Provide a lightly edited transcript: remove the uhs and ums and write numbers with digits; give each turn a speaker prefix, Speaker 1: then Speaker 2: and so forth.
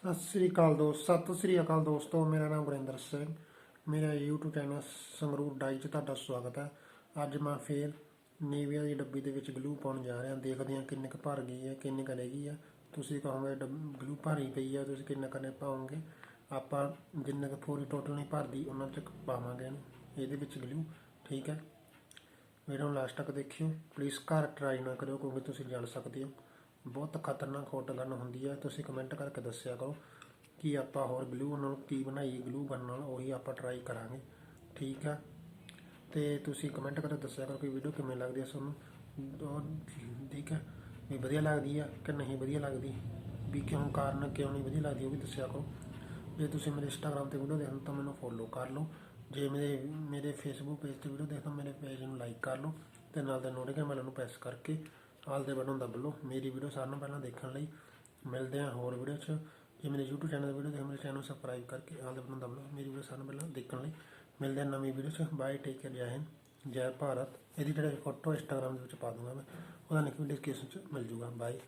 Speaker 1: सत श्री अकाल दोस्तों, मेरा नाम गुरिंदर सिंह। मेरा यूट्यूब चैनल संगरूर डाई च तुहाडा स्वागत है। अज मैं फिर नीविया की डब्बी दे विच ग्लू पाउण जा रहा। देखते हैं किन्ने क भर गई है, किन्नी क रह गई है। तुसीं कहोगे ग्लू भरी पई है, तुसीं किन्ना कने पाओगे। आपां जिन्ने क पूरी टोटल नहीं भरदी उन्ना च पावांगे इहदे विच ग्लू। ठीक है, वीडियो नूं लास्ट तक देखियो। प्लीज़ घर ट्राई ना करियो क्योंकि तुसीं जल सकदे हो। बहुत खतरनाक होट गन होंदी है। तुसीं कमेंट करके दस्सिया करो कि आपां होर ग्लू नाल की बनाईए, ग्लू गन नाल उही आपां ट्राई करांगे। ठीक है, तो तुसीं कमेंट करके दस्सिया करो कि वीडियो किवें लगदी है तुहानूं। ठीक है, भी वधिया लगदी है कि नहीं वधिया लगदी, भी क्यों कारण क्यों नहीं वधिया लगदी, वो भी दस्सिया करो। जे तुसीं मेरे इंस्टाग्राम ते वीडियो देखदे तो मैनूं फॉलो कर लो। जे मेरे फेसबुक पेज ते वीडियो देखदे मेरे पेज नूं लाइक कर लो ते नाल दे नोटिफिकेशन बैल नूं प्रेस करके आल दे बटन दब लो। मेरी वीडियो सारिਆਂ नालों पहलां देखण लई। मिलदे हैं होर वीडियो च। जे मेरे यूट्यूब चैनल वीडियो देख मेरे चैनल सबसक्राइब करके आल दे बटन दब लो। मेरी वीडियो सारिਆਂ नालों पहलां देखण लई। मिलदे हैं नवीं वीडियो च। बाय, टेक केयर, जय हिंद, जय भारत। ਇਹਦੀ ਜਿਹੜੀ ਫੋਟੋ ਇੰਸਟਾਗ੍ਰਾਮ ਦੇ ਵਿੱਚ ਪਾ ਦੂੰਗਾ मैं, ਉਹਦਾ लिंक भी डिस्क्रिप्शन च मिल जूगा। बाय।